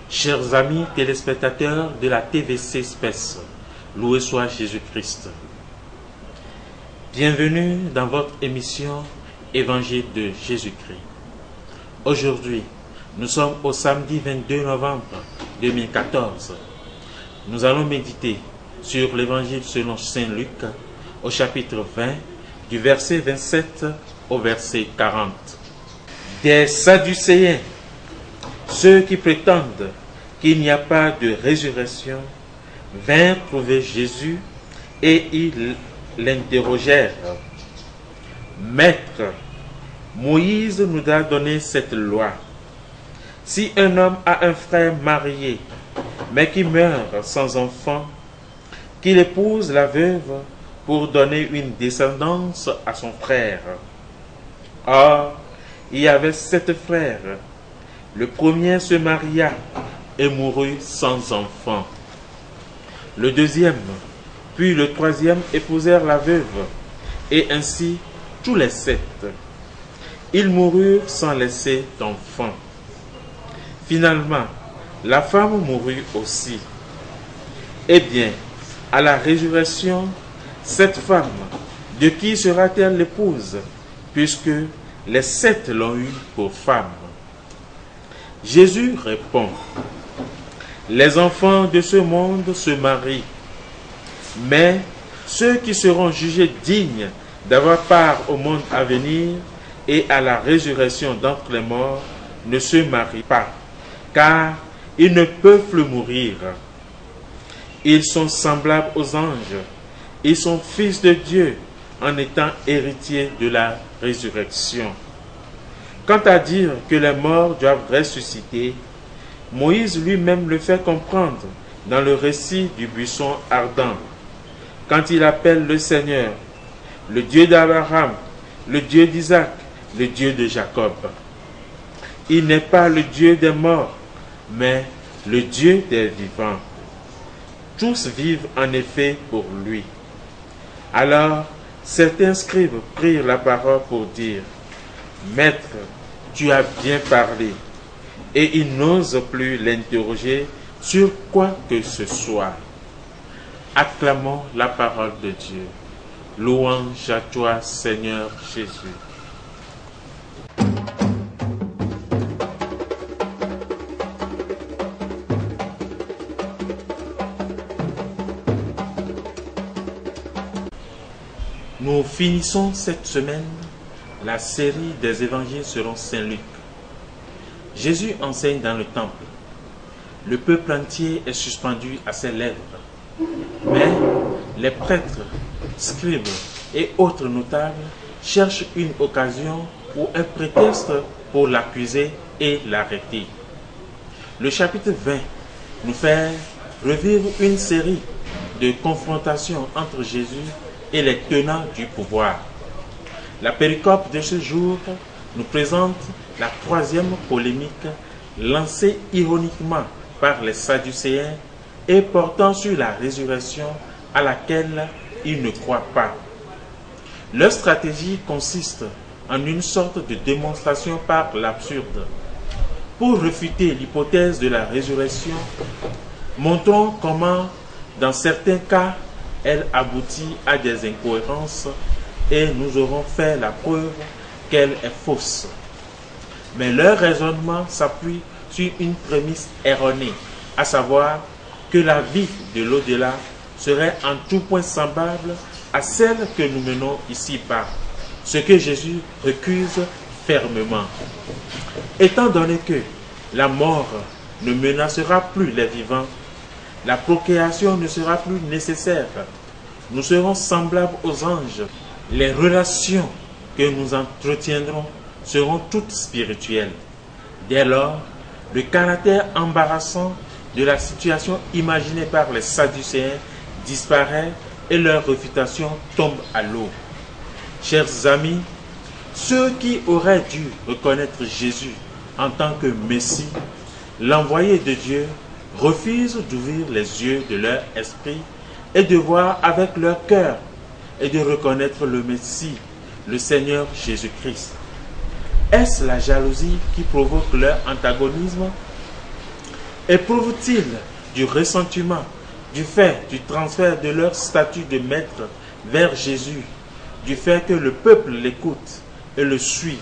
Chers amis téléspectateurs de la TVC Spes, loué soit Jésus-Christ. Bienvenue dans votre émission Évangile de Jésus-Christ. Aujourd'hui, nous sommes au samedi 22 novembre 2014. Nous allons méditer sur l'Évangile selon Saint Luc au chapitre 20, du verset 27 au verset 40. Des Sadducéens, ceux qui prétendent qu'il n'y a pas de résurrection, vinrent trouver Jésus et ils l'interrogèrent. « Maître, Moïse nous a donné cette loi. Si un homme a un frère marié, mais qui meurt sans enfant, qu'il épouse la veuve pour donner une descendance à son frère. Or, il y avait 7 frères. Le premier se maria et mourut sans enfant. Le deuxième, puis le troisième épousèrent la veuve, et ainsi tous les 7. Ils moururent sans laisser d'enfant. Finalement, la femme mourut aussi. Eh bien, à la résurrection, cette femme, de qui sera-t-elle l'épouse, puisque les 7 l'ont eue pour femme? Jésus répond, « Les enfants de ce monde se marient, mais ceux qui seront jugés dignes d'avoir part au monde à venir et à la résurrection d'entre les morts ne se marient pas, car ils ne peuvent plus mourir. Ils sont semblables aux anges, ils sont fils de Dieu en étant héritiers de la résurrection. Quant à dire que les morts doivent ressusciter, Moïse lui-même le fait comprendre dans le récit du buisson ardent, quand il appelle le Seigneur, le Dieu d'Abraham, le Dieu d'Isaac, le Dieu de Jacob. Il n'est pas le Dieu des morts, mais le Dieu des vivants. Tous vivent en effet pour lui. Alors, certains scribes prirent la parole pour dire, « Maître, tu as bien parlé. » Et ils n'osent plus l'interroger sur quoi que ce soit. Acclamons la parole de Dieu. Louange à toi, Seigneur Jésus. Nous finissons cette semaine la série des évangiles selon Saint Luc. Jésus enseigne dans le temple. Le peuple entier est suspendu à ses lèvres. Mais les prêtres, scribes et autres notables cherchent une occasion ou un prétexte pour l'accuser et l'arrêter. Le chapitre 20 nous fait revivre une série de confrontations entre Jésus et les tenants du pouvoir. La péricope de ce jour nous présente la 3e polémique lancée ironiquement par les Sadducéens et portant sur la résurrection à laquelle ils ne croient pas. Leur stratégie consiste en une sorte de démonstration par l'absurde. Pour réfuter l'hypothèse de la résurrection, montrons comment, dans certains cas, elle aboutit à des incohérences et nous aurons fait la preuve qu'elle est fausse. Mais leur raisonnement s'appuie sur une prémisse erronée, à savoir que la vie de l'au-delà serait en tout point semblable à celle que nous menons ici-bas, ce que Jésus récuse fermement. Étant donné que la mort ne menacera plus les vivants, la procréation ne sera plus nécessaire, nous serons semblables aux anges. Les relations que nous entretiendrons seront toutes spirituelles. Dès lors, le caractère embarrassant de la situation imaginée par les Sadducéens disparaît et leur réfutation tombe à l'eau. Chers amis, ceux qui auraient dû reconnaître Jésus en tant que Messie, l'envoyé de Dieu, refusent d'ouvrir les yeux de leur esprit et de voir avec leur cœur et de reconnaître le Messie, le Seigneur Jésus-Christ. Est-ce la jalousie qui provoque leur antagonisme? Éprouvent-ils du ressentiment du fait du transfert de leur statut de maître vers Jésus, du fait que le peuple l'écoute et le suit,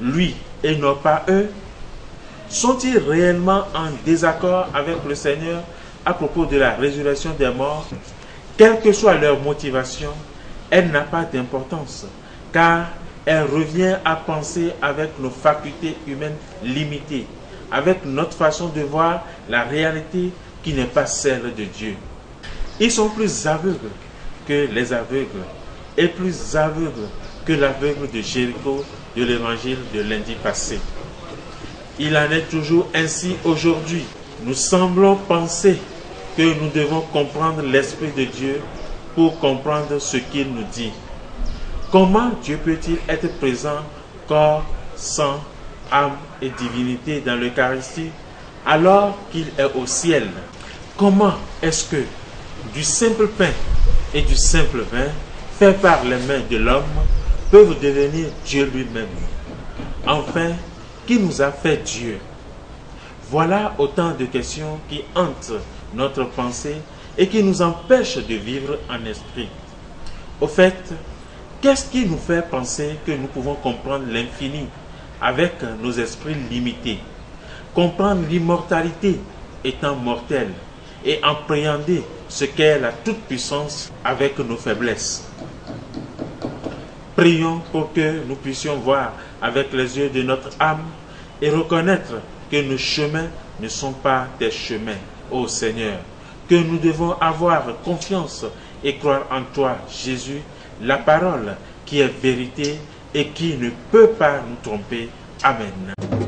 lui et non pas eux? Sont-ils réellement en désaccord avec le Seigneur à propos de la résurrection des morts? Quelle que soit leur motivation, elle n'a pas d'importance, car elle revient à penser avec nos facultés humaines limitées, avec notre façon de voir la réalité qui n'est pas celle de Dieu. Ils sont plus aveugles que les aveugles, et plus aveugles que l'aveugle de Jéricho de l'évangile de lundi passé. Il en est toujours ainsi aujourd'hui. Nous semblons penser que nous devons comprendre l'Esprit de Dieu pour comprendre ce qu'il nous dit. Comment Dieu peut-il être présent, corps, sang, âme et divinité dans l'Eucharistie, alors qu'il est au ciel? Comment est-ce que du simple pain et du simple vin, fait par les mains de l'homme, peuvent devenir Dieu lui-même? Enfin, qui nous a fait Dieu? Voilà autant de questions qui hantent notre pensée et qui nous empêchent de vivre en esprit. Au fait, qu'est-ce qui nous fait penser que nous pouvons comprendre l'infini avec nos esprits limités, comprendre l'immortalité étant mortelle et appréhender ce qu'est la toute-puissance avec nos faiblesses? Prions pour que nous puissions voir avec les yeux de notre âme et reconnaître que nos chemins ne sont pas tes chemins, ô Seigneur, que nous devons avoir confiance et croire en toi, Jésus, la parole qui est vérité et qui ne peut pas nous tromper. Amen.